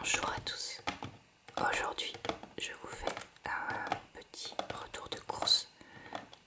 Bonjour à tous. Aujourd'hui, je vous fais un petit retour de course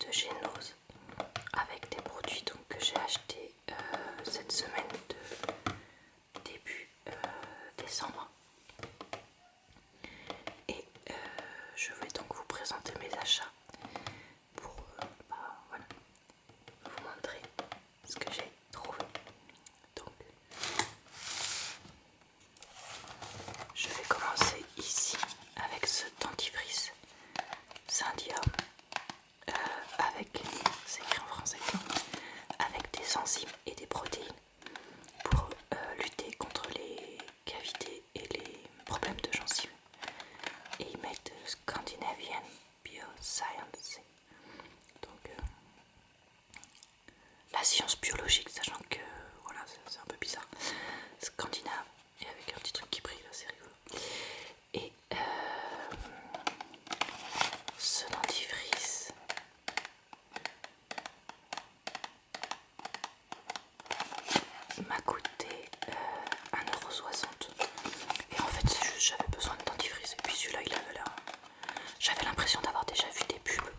de Génose avec des produits que j'ai achetés cette semaine de début décembre. Et je vais donc vous présenter mes achats pour voilà, vous montrer ce que j'ai trouvé. Donc, je vais commencer ici avec ce dentifrice Syndium avec, c'est écrit en français, avec des enzymes et des protéines pour lutter contre les cavités et les problèmes de gencives. Et ils mettent Scandinavian Bioscience, donc la science biologique, sachant que voilà, c'est un peu bizarre, scandinave et avec un petit truc qui brille là, c'est rigolo. Et ce dentifrice m'a coûté 1,60 €. Et en fait c'est juste j'avais besoin de dentifrice. Et puis celui-là il avait l'air... J'avais l'impression d'avoir déjà vu des pubs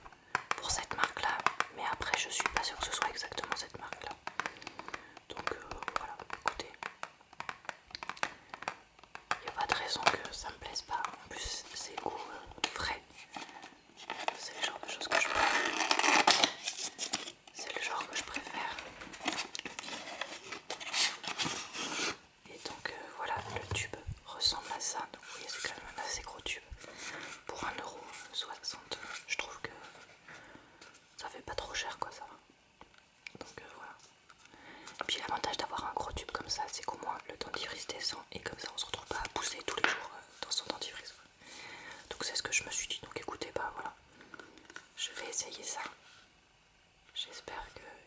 pour cette marque là. Mais après je suis pas sûre que ce soit exactement cette marque là. Donc voilà, écoutez. Il n'y a pas de raison que ça me plaise pas. En plus c'est goût frais. C'est le genre de choses que je préfère. C'est le genre que je préfère. Et donc voilà, le tube ressemble à ça. Donc vous voyez, c'est quand même un assez gros tube. Pour 1,60 €, je trouve que ça fait pas trop cher, quoi, ça va. Donc voilà. Et puis l'avantage d'avoir un gros tube comme ça, c'est qu'au moins le dentifrice descend et comme ça on se retrouve pas à pousser tous les jours dans son dentifrice. Donc c'est ce que je me suis dit. Donc écoutez, bah voilà, je vais essayer ça. J'espère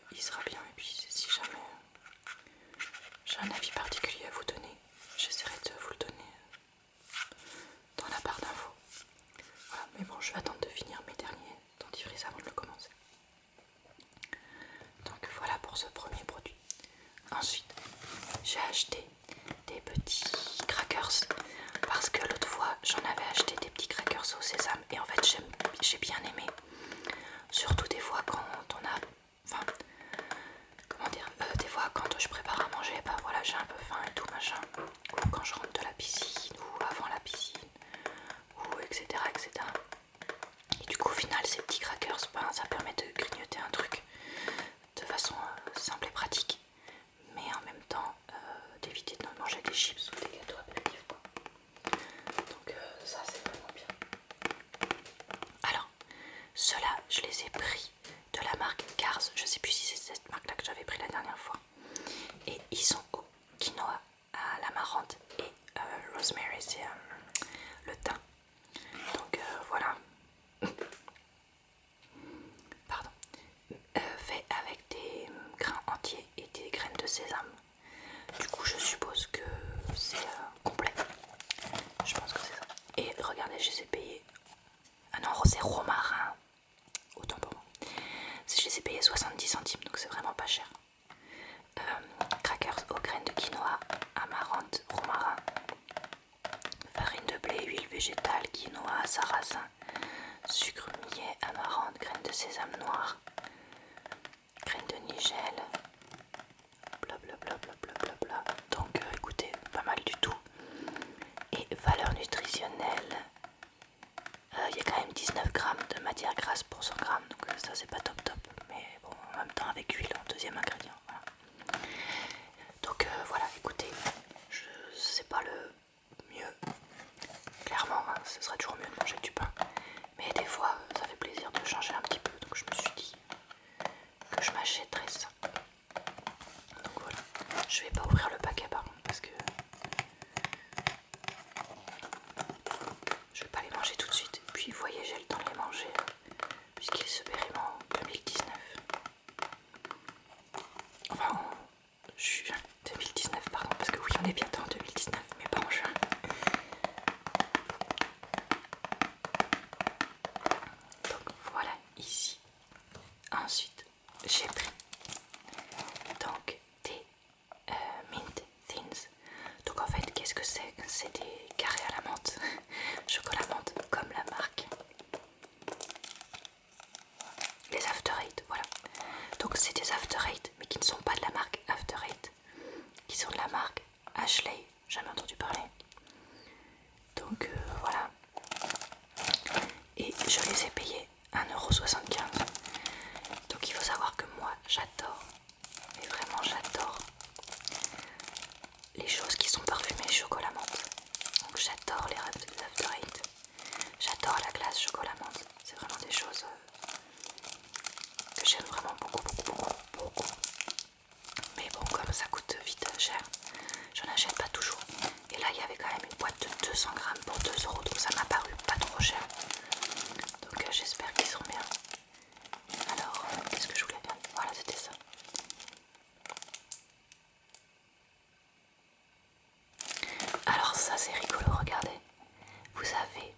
qu'il sera bien. Et puis si jamais j'ai un avis particulier à vous donner, j'essaierai de vous le donner dans la barre d'infos. Voilà, mais bon, je vais attendre de finir mes derniers dentifrices avant de le commencer. Donc voilà pour ce premier produit. Ensuite, j'ai acheté des petits crackers parce que l'autre fois j'en avais acheté des petits crackers au sésame et en fait j'ai bien aimé. Surtout des fois quand on a... Enfin, comment dire, des fois quand je prépare à manger, bah voilà, j'ai un peu faim et tout machin. Ou quand je rentre de la piscine, ou avant la piscine, ou etc. etc. Et du coup au final ces petits crackers, ben, ça permet de grignoter un truc de façon simple et pratique. Mais en même temps d'éviter de manger des chips ou des gâteaux apéritifs, quoi. Donc ça c'est vraiment bien. Alors, ceux-là je les ai pris de la marque Cars. Je sais plus si c'est cette marque là que j'avais pris la dernière fois. Et ils sont au quinoa, à l'amarante et rosemary, c'est le thym. Donc voilà. Pardon. Fait avec des grains entiers et des graines de sésame. Du coup je suppose que c'est complet. Je pense que c'est ça. Et regardez, je les ai payés. Ah non, c'est romarin. Autant pour moi. Je les ai payés 70 centimes, donc c'est vraiment pas cher. Crackers aux graines de quinoa, amarante, romarin, farine de blé, huile végétale, quinoa, sarrasin, sucre millet, amarante, graines de sésame noir, graines de nigel, blablabla. Donc écoutez, pas mal du tout. Et valeur nutritionnelle, il y a quand même 19 grammes de matière grasse pour 100 grammes, donc ça c'est pas top top. Mais bon, en même temps avec huile en deuxième ingrédient. Voilà. Donc voilà, écoutez, c'est pas le mieux. Clairement, hein, ce serait toujours mieux de manger du pain. Mais des fois, ça fait plaisir de changer un petit peu. Donc je me suis dit que je m'achèterais ça. Donc voilà, je vais pas ouvrir le paquet par contre parce que je vais pas les manger tout de suite. Puis vous voyez, j'ai le temps de les manger puisqu'ils se périment en 2019. Enfin, en juin 2019, pardon, parce que oui, on est bientôt en 2019, mais pas en juin. Donc voilà, ici. Ensuite, j'ai pris donc des Mint Thins. Donc en fait, qu'est-ce que c'est? C'est des jamais entendu parler. Donc voilà. Et je les ai payés 1,75 €. Donc il faut savoir que moi j'adore, mais vraiment j'adore les choses qui sont parfumées chocolat menthe. Donc j'adore les After Eight. J'adore la glace chocolat menthe. C'est vraiment des choses que j'aime vraiment beaucoup. Mais bon, comme ça coûte vite cher, j'en achète pas toujours. Et là il y avait quand même une boîte de 200 grammes pour 2 €, donc ça m'a paru pas trop cher. Donc j'espère qu'ils seront bien. Alors, qu'est-ce que je voulais dire? Voilà, c'était ça. Alors ça c'est rigolo, regardez. Vous avez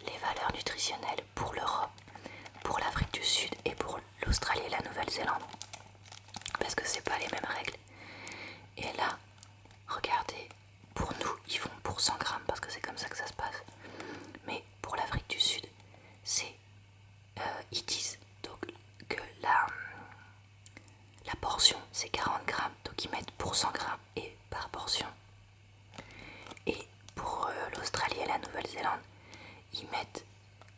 les valeurs nutritionnelles pour l'Europe, pour l'Afrique du Sud et pour l'Australie et la Nouvelle-Zélande. Parce que c'est pas les mêmes règles. Et là, regardez, pour nous, ils font pour 100 grammes parce que c'est comme ça que ça se passe. Mais pour l'Afrique du Sud, c'est ils disent donc que la portion c'est 40 grammes, donc ils mettent pour 100 grammes et par portion. Et pour l'Australie et la Nouvelle-Zélande, ils mettent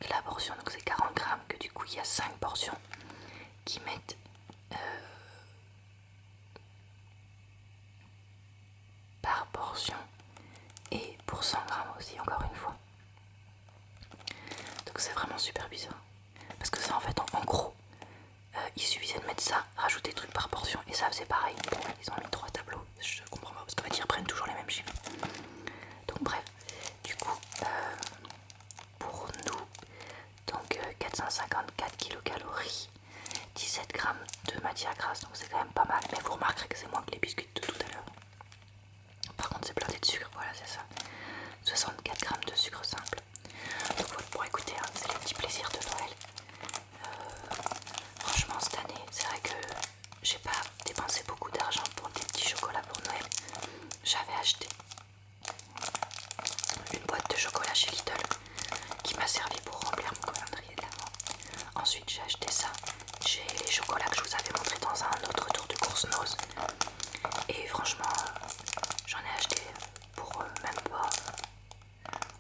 la portion, donc c'est 40 grammes, que du coup il y a 5 portions qui mettent par portion et pour 100 grammes aussi, encore une fois. Donc c'est vraiment super bizarre. Parce que ça en fait en gros, il suffisait de mettre ça, rajouter des trucs par portion et ça faisait pareil. Bon, ils ont mis 3 tableaux, je comprends pas parce qu'en fait ils reprennent toujours les mêmes chiffres. Donc bref, du coup pour nous, donc 454 kilocalories, 17 grammes de matière grasse, donc c'est quand même pas mal. Mais vous remarquerez que c'est moins que les biscuits de tout à l'heure. Par contre c'est blindé de sucre, voilà c'est ça. 64 grammes de sucre simple. Donc voilà, pour écouter, hein, c'est les petits plaisirs de Noël. Franchement cette année, c'est vrai que j'ai pas dépensé beaucoup d'argent pour des petits chocolats pour Noël. J'avais acheté une boîte de chocolat chez Lidl qui m'a servi pour remplir mon calendrier de l'avant. Ensuite j'ai acheté ça. J'ai les chocolats que je vous avais montré dans un autre tour de course Nose. Et franchement, j'en ai acheté pour même pas.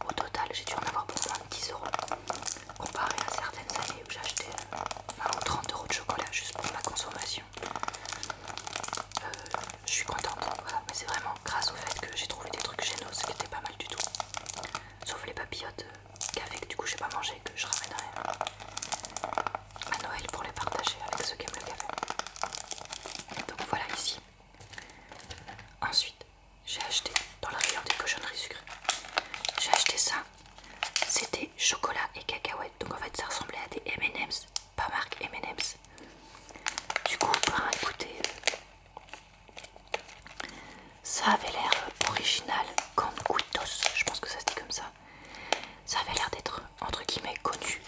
Au total, j'ai dû en avoir pour moins de 10 €. Comparé à certaines années où j'achetais 20 ou 30 € de chocolat juste pour ma consommation. Je suis contente, voilà. Mais c'est vraiment grâce au fait que j'ai trouvé des trucs chez Nose qui étaient pas mal du tout. Sauf les papillotes café que du coup j'ai pas mangé, que je ramènerai à Noël pour les partager avec ceux qui aiment le café. Donc voilà ici. Ensuite, j'ai acheté dans le rayon des cochonneries sucrées. J'ai acheté ça. C'était chocolat et cacahuètes. Donc en fait ça ressemblait à des M&M's, pas marque M&M's. Du coup, ben écoutez, ça avait l'air original comme Quitos, je pense que ça se dit comme ça. Ça avait l'air d'être entre guillemets connu.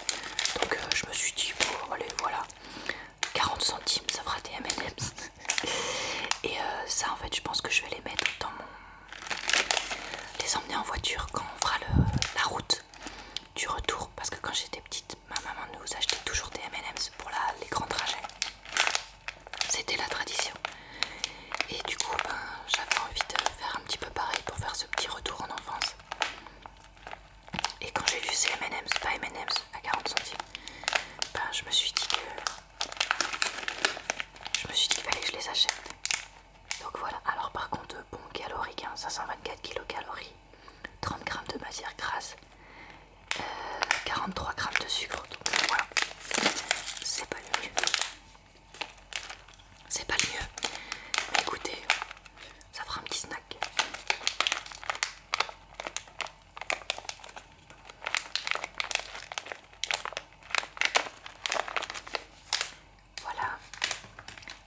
Donc je me suis dit, bon allez voilà, 40 centimes ça fera des M&M's. Et ça en fait je pense que je vais les mettre dans les emmener en voiture quand on fera la route du retour. Parce que quand j'étais petite, ma maman nous achetait toujours des M&M's pour les grands trajets. C'était la tradition. Et du coup ben, j'avais envie de faire un petit peu pareil pour faire ce petit retour en enfance. Et quand j'ai vu ces M&M's, pas M&M's à 40 centimes, ben je me suis dit qu'il fallait que je les achète. Donc voilà, alors par contre bon calorique, hein, 524 kilocalories, 30 grammes de matière grasse, 43 grammes de sucre, donc voilà, c'est pas le mieux. C'est pas le mieux, mais écoutez, ça fera un petit snack. Voilà.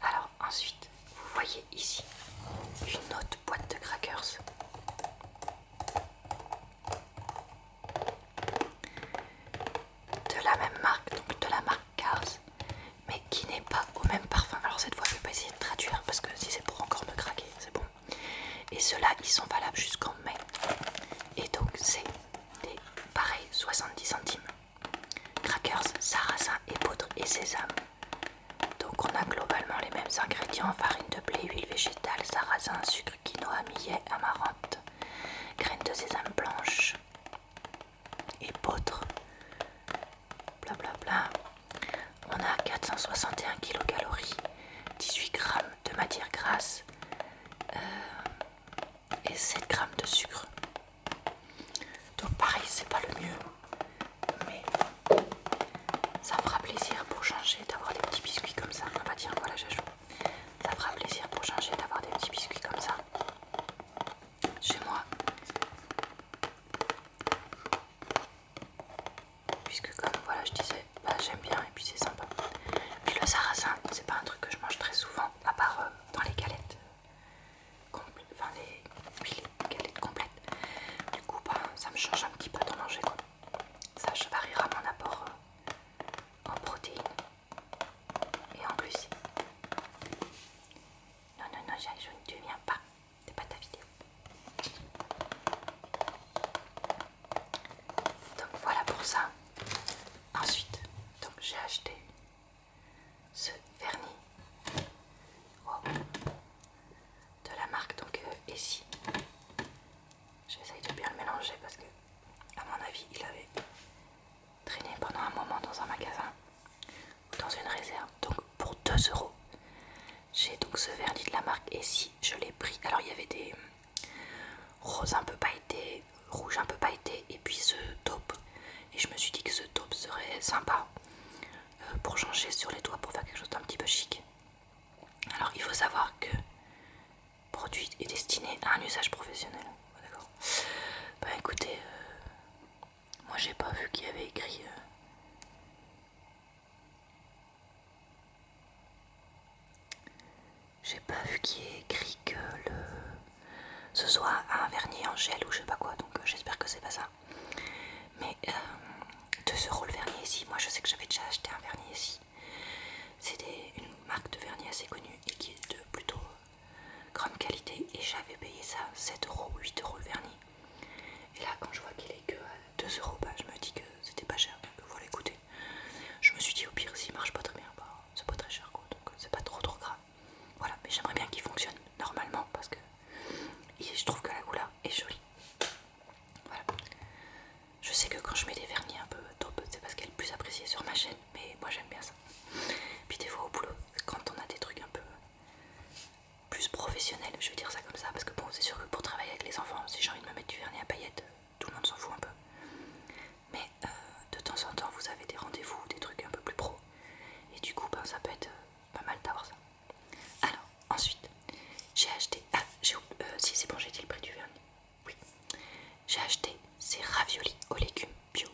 Alors ensuite, vous voyez ici une autre boîte de crackers. De la même marque, donc de la marque Cars, mais qui n'est pas au même parfum. Alors cette fois je vais pas essayer de traduire parce que si c'est pour encore me craquer, c'est bon. Et changer parce que, à mon avis, il avait traîné pendant un moment dans un magasin ou dans une réserve. Donc pour 2 €, j'ai donc ce vernis de la marque Essie, je l'ai pris. Alors il y avait des roses un peu pailletés, rouges un peu pailletés et puis ce taupe. Et je me suis dit que ce taupe serait sympa pour changer sur les doigts, pour faire quelque chose d'un petit peu chic. Alors il faut savoir que le produit est destiné à un usage professionnel. D'accord. Bah écoutez, moi j'ai pas vu qu'il y avait écrit j'ai pas vu qu'il y ait écrit que ce soit un vernis en gel ou je sais pas quoi, donc j'espère que c'est pas ça. Mais 2 € le vernis ici, moi je sais que j'avais déjà acheté un vernis ici. C'est une marque de vernis assez connue et qui est de plutôt grande qualité et j'avais payé ça 7 €, 8 € le vernis. Et là quand je vois qu'il est que à 2 €, bah, je me dis que c'était pas cher, donc voilà, écoutez. Je me suis dit au pire s'il marche pas très bien, bah, c'est pas très cher quoi, donc c'est pas trop grave. Voilà, mais j'aimerais bien qu'il fonctionne normalement parce que je trouve que la couleur est jolie. Voilà. Je sais que quand je mets des vernis un peu top, c'est parce qu'elle est plus appréciée sur ma chaîne, mais moi j'aime bien ça. Puis des fois au boulot, quand on a des trucs un peu plus professionnels, je vais dire ça comme ça, parce que bon, c'est sûr que pour travailler avec les enfants, si j'ai envie de me mettre du vernis à paillettes, tout le monde s'en fout un peu. Mais de temps en temps, vous avez des rendez-vous, des trucs un peu plus pro, et du coup, ben, ça peut être pas mal d'avoir ça. Alors, ensuite, j'ai acheté... Ah, si c'est bon, j'ai dit le prix du vernis. Oui. J'ai acheté ces raviolis aux légumes bio.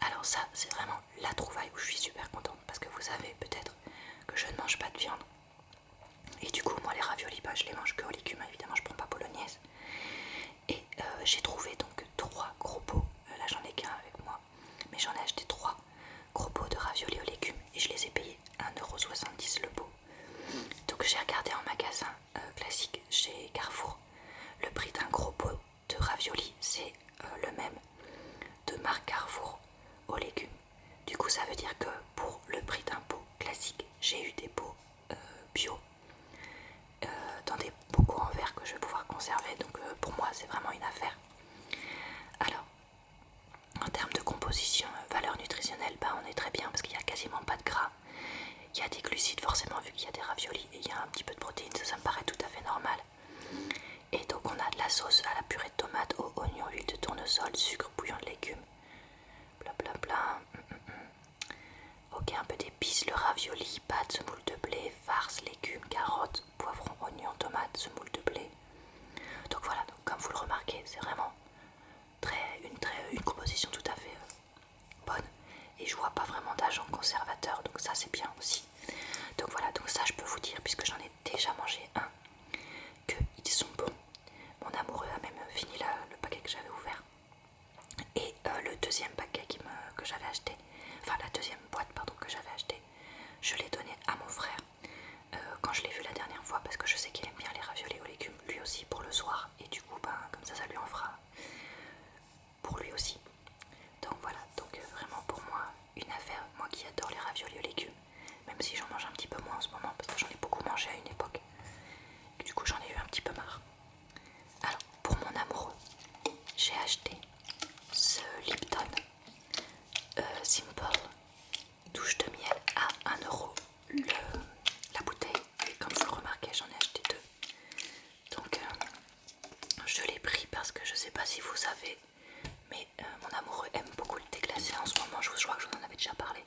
Alors ça, c'est vraiment la trouvaille où je suis super contente parce que vous savez peut-être que je ne mange pas de viande. Et du coup, moi les raviolis, bah, je les mange que aux légumes, évidemment, je prends pas bolognaise. Et j'ai trouvé donc 3 gros pots. Là, j'en ai qu'un avec moi, mais j'en ai acheté 3 gros pots de raviolis aux légumes et je les ai payés 1,70 € le pot. Donc j'ai regardé en magasin classique chez Carrefour. Le prix d'un gros pot de raviolis, c'est le même de marque Carrefour aux légumes. Du coup, ça veut dire que pour le prix d'un pot classique, j'ai eu des pots bio dans des bocaux en verre que je vais pouvoir conserver. Donc pour moi, c'est vraiment une affaire. Alors, en termes de composition, valeur nutritionnelle, bah, on est très bien parce qu'il n'y a quasiment pas de gras. Il y a des glucides forcément vu qu'il y a des raviolis et il y a un petit peu de protéines, ça me paraît tout à fait normal. Et donc on a de la sauce à la purée de tomate, aux oignons, huile de tournesol, sucre, bouillon de légumes, blablabla. Ok, un peu d'épices, le ravioli, pâte, semoule de blé, farce, légumes, carottes, poivrons, oignons, tomates, semoule de blé. Donc voilà, donc comme vous le remarquez, c'est vraiment une composition tout à fait bonne. Et je vois pas vraiment d'agents conservateurs, donc ça c'est bien aussi. Donc voilà, donc ça je peux vous dire, puisque j'en ai déjà mangé un, qu'ils sont bons. Mon amoureux a même fini le paquet que j'avais ouvert. Et le deuxième paquet que j'avais acheté, enfin la deuxième boîte pardon que j'avais acheté, je l'ai donné à mon frère quand je l'ai vu la dernière fois parce que je sais qu'il aime bien les raviolis aux légumes, lui aussi pour le soir. Et du coup, ben, comme ça lui en fera pour lui aussi. Donc voilà, donc vraiment pour moi, une affaire, moi qui adore les raviolis aux légumes, même si j'en mange un petit peu moins en ce moment parce que j'en ai beaucoup mangé à une époque. Et du coup, j'en ai eu un petit peu marre. Alors, pour mon amoureux, j'ai acheté ce Lipton Simple douche de miel à 1 € la bouteille. Et comme vous le remarquez, j'en ai acheté 2. Donc, je l'ai pris parce que je sais pas si vous savez, mais mon amoureux aime beaucoup le thé glacé en ce moment. Je crois que je vous en avais déjà parlé.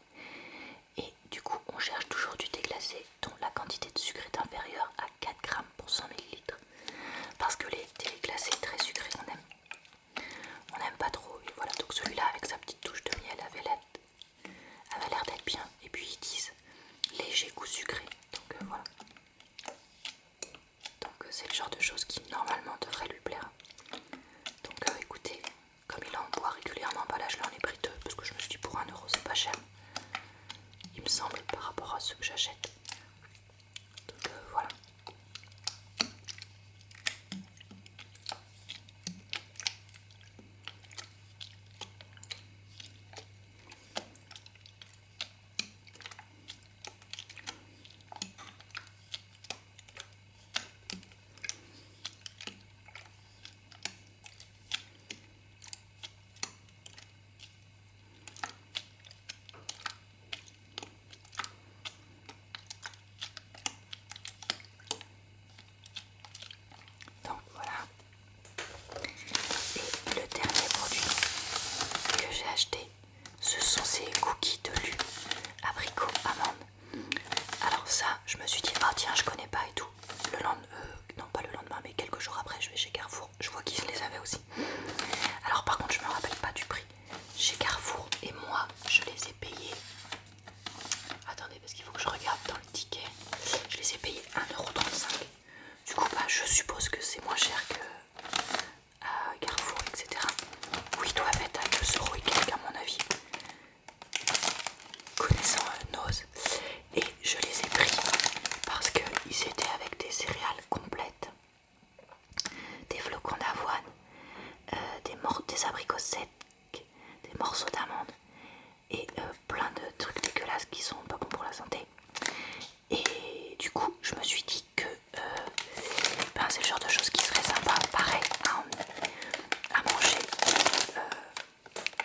Et du coup, on cherche toujours du thé glacé dont la quantité de sucre est inférieure à 4 grammes pour 100 ml. Parce que les thés glacés très sucrés, on n'aime pas trop. Et voilà, donc celui-là avec sa petite touche de miel avait l'air d'être bien. Et puis ils disent léger goût sucré. Donc voilà. Donc c'est le genre de choses qui normalement devrait lui plaire. Donc écoutez, comme il en boit régulièrement, bah là je l'en ai pris 2 parce que je me suis dit pour 1 € c'est pas cher. Il me semble par rapport à ceux que j'achète. Donc voilà.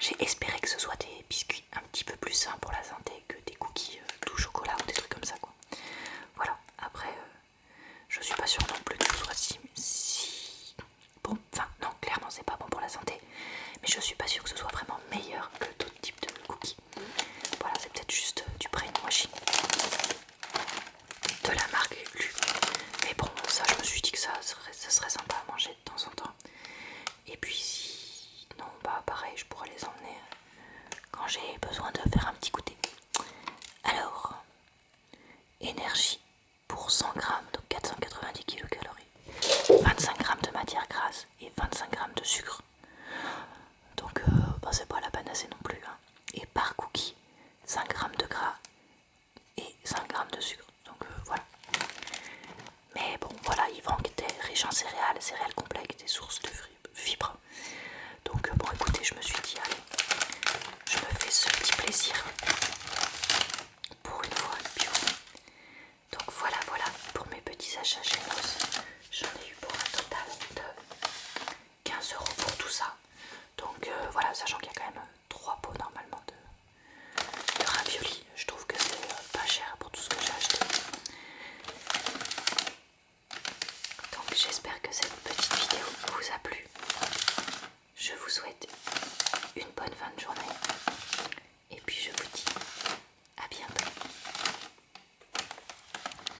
j'ai espéré que ce soit des biscuits un petit peu plus sains pour la santé que des cookies tout chocolat ou des trucs comme ça quoi. Voilà, après je suis pas sûre non plus que ce soit si bon, enfin non, clairement c'est pas bon pour la santé, mais je suis pas sûre que ce soit vraiment meilleur que d'autres types de cookies. Voilà, c'est peut-être juste du brainwashing de la marque Lu. Mais bon, ça je me suis dit que ça serait sympa à manger de temps en temps. Et puis si non, bah pareil, je pourrais les emmener quand j'ai besoin de faire un petit goûter. Alors, énergie pour 100 grammes, donc 490 kilocalories, 25 grammes de matière grasse et 25 grammes de sucre. Donc bah, c'est pas la panacée non plus. Hein. Et par cookie, 5 grammes de gras et 5 grammes de sucre. Donc voilà. Mais bon, voilà, il manque des riches en céréales, céréales complexes, des sources de fibres. Donc bon, écoutez, je me suis dit, allez, je me fais ce petit plaisir pour une fois bio. Donc voilà, voilà pour mes petits achats chez Moss. J'en ai eu pour un total de 15 € pour tout ça. Donc voilà, sachant qu'il y a quand même 3 pots normalement de raviolis. Je trouve que c'est pas cher pour tout ce que j'ai acheté. Donc j'espère que cette petite vidéo vous a plu. Je vous souhaite une bonne fin de journée